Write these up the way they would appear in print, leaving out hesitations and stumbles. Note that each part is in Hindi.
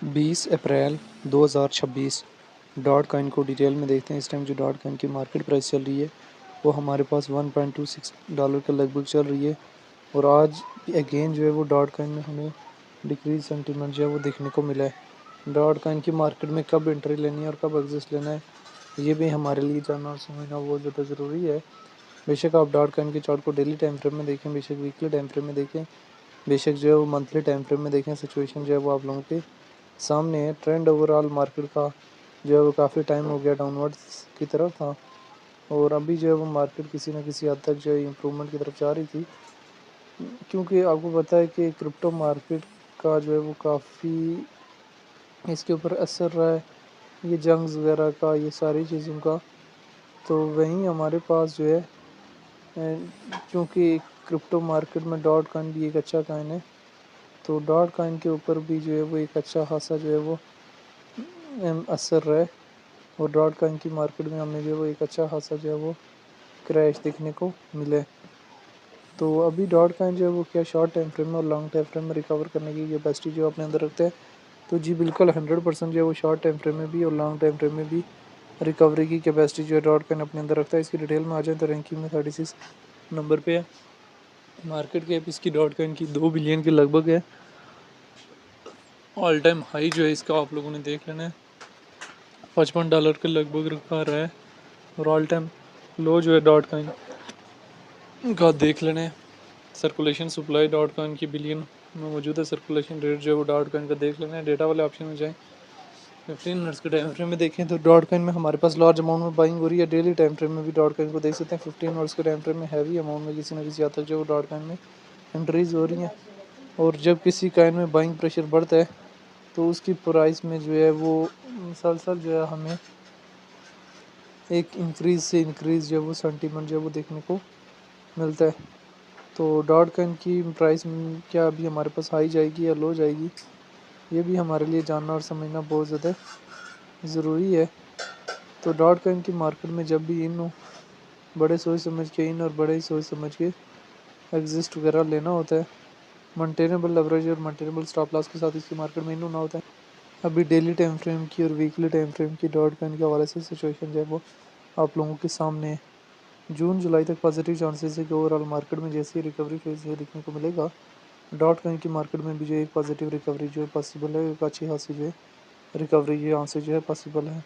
20 अप्रैल 2026 डॉट कॉइन को डिटेल में देखते हैं। इस टाइम जो डॉट कॉइन की मार्केट प्राइस चल रही है वो हमारे पास $1.26 के लगभग चल रही है। और आज अगेन जो है वो डॉट कॉइन में हमें डिक्रीज सेंटीमेंट जो है वो देखने को मिला है। डॉट कॉइन की मार्केट में कब एंट्री लेनी है और कब एग्जिट लेना है ये भी हमारे लिए जानना और समझना बहुत ज़्यादा ज़रूरी है। बेशक आप डॉट कॉइन के चार्ट को डेली टाइम फ्रेम में देखें, बेशक वीकली टाइम फ्रेम में देखें, बेशक जो है वो मंथली टाइम फ्रेम में देखें, सिचुएशन जो है वो आप लोगों के सामने है। ट्रेंड ओवरऑल मार्केट का जो है वो काफ़ी टाइम हो गया डाउनवर्ड्स की तरफ था और अभी जो है वो मार्केट किसी न किसी हद तक जो है इम्प्रूवमेंट की तरफ जा रही थी, क्योंकि आपको पता है कि क्रिप्टो मार्केट का जो है वो काफ़ी इसके ऊपर असर रहा है, ये जंग्स वगैरह का, ये सारी चीज़ों का। तो वहीं हमारे पास जो है क्योंकि क्रिप्टो मार्केट में डॉट कॉइन भी एक अच्छा कॉइन है, तो डॉट कॉइन के ऊपर भी जो है वो एक अच्छा खासा जो है वो असर रहा है और डॉट कॉइन की मार्केट में हमें जो है वो एक अच्छा खासा जो है वो क्रैश देखने को मिले। तो अभी डॉट कॉइन जो है वो क्या शॉर्ट टाइम फ्रेम में और लॉन्ग टाइम फ्रेम में रिकवर करने की कैपेसिटी जो अपने अंदर रखते हैं, तो जी बिल्कुल 100% जो है वो शॉर्ट टाइम फ्रेम में भी और लॉन्ग टाइम फ्रेम में भी रिकवरी की कैपेसिटी जो है डॉट कॉइन अपने अंदर रखता है। इसकी डिटेल में आ जाए तो रैंकिंग में 36 नंबर पे है। मार्केट कैप इसकी डॉट कॉइन की 2 बिलियन के लगभग है। ऑल टाइम हाई जो है इसका आप लोगों ने देख लेना है, $55 के लगभग रखा रहा है। और ऑल टाइम लो जो है डॉट कॉइन का देख लेना है। सर्कुलेशन सप्लाई डॉट कॉइन की बिलियन में मौजूद है, सर्कुलेशन रेट जो है वो डॉट कॉइन का देख लेना है। डेटा वाले ऑप्शन में जाएँ, 15 मिनट्स के टाइम फ्रेम में देखें तो डॉट कॉइन में हमारे पास लार्ज अमाउंट में बाइंग हो रही है। डेली टाइम फ्रेम में भी डॉट कॉइन को देख सकते हैं। 15 मिनट्स के टाइम फ्रेम में हैवी अमाउंट में किसी न किसी हद तक जो डॉट कॉइन में एंट्रीज हो रही हैं। और जब किसी कॉइन में बाइंग प्रेशर बढ़ता है तो उसकी प्राइस में जो है वो मुसलसल जो है हमें एक इंक्रीज से इंक्रीज जो है वो सेंटीमेंट जो है वो देखने को मिलता है। तो डॉट कॉइन की प्राइस क्या अभी हमारे पास हाई जाएगी या लो जाएगी, ये भी हमारे लिए जानना और समझना बहुत ज़्यादा ज़रूरी है। तो डॉट कॉइन की मार्केट में जब भी इन हो, बड़े सोच समझ के इन और बड़े ही सोच समझ के एग्जिस्ट वगैरह लेना होता है। मेंटेनेबल लेवरेज और मेंटेनेबल स्टॉप लॉस के साथ इसकी मार्केट में इन होना होता है। अभी डेली टाइम फ्रेम की और वीकली टाइम फ्रेम की डॉट कॉइन के हवाले से सिचुएशन जो है वो आप लोगों के सामने है। जून जुलाई तक पॉजिटिव चांसेस है कि ओवरऑल मार्केट में जैसी रिकवरी फेज है देखने को मिलेगा, डॉट कॉइन की मार्केट में भी जो एक पॉजिटिव रिकवरी जो है पॉसिबल है, एक अच्छी खासी जो है रिकवरी यहाँ से जो है पॉसिबल है।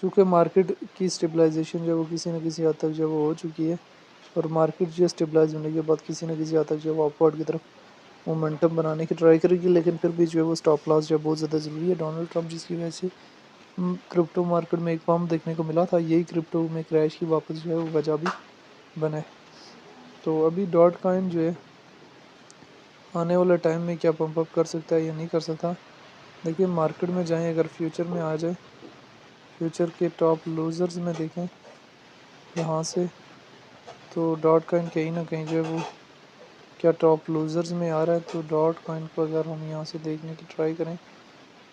चूँकि मार्केट की स्टेबलाइजेशन जो है वो किसी न किसी हद तक जो है वो हो चुकी है और मार्केट जो स्टेबलाइज होने के बाद किसी न किसी हद तक जो है वो अपवर्ड की तरफ मोमेंटम बनाने की ट्राई करेगी, लेकिन फिर भी जो है वो स्टॉप लॉस जो है बहुत ज़्यादा ज़रूरी है। डोनाल्ड ट्रंप जिसकी वजह से क्रिप्टो मार्केट में एक पम्प देखने को मिला था, यही क्रिप्टो में क्रैश की वापस जो है वो वजह भी बने। तो अभी डॉट कॉइन जो है आने वाले टाइम में क्या पंप अप कर सकता है या नहीं कर सकता, देखिए मार्केट में जाएं, अगर फ्यूचर में आ जाए, फ्यूचर के टॉप लूज़र्स में देखें यहाँ से, तो डॉट कॉइन कहीं ना कहीं जो है वो क्या टॉप लूज़र्स में आ रहा है। तो डॉट कॉइन को अगर हम यहाँ से देखने की ट्राई करें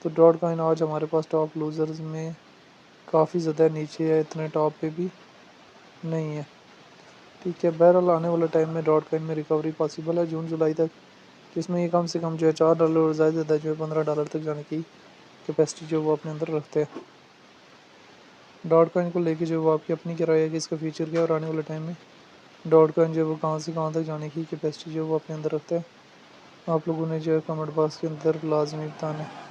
तो डॉट कॉइन आज हमारे पास टॉप लूज़र्स में काफ़ी ज़्यादा नीचे है, इतने टॉप पे भी नहीं है। ठीक है, बहरहाल आने वाले टाइम में डॉट कॉइन में रिकवरी पॉसिबल है जून जुलाई तक, जिसमें ये कम से कम जो है $4 और ज़्यादा जो है $15 तक जाने की कैपेसिटी जो वो अपने अंदर रखते हैं। डॉट कॉइन को लेके जो वो आपकी अपनी क्या राय है कि इसका फ्यूचर क्या है और आने वाले टाइम में डॉट कॉइन जो है वो कहाँ से कहाँ तक जाने की कैपेसिटी जो वो अपने अंदर रखता है, आप लोगों ने जो है कमेंट बॉक्स के अंदर लाजमी बताना है।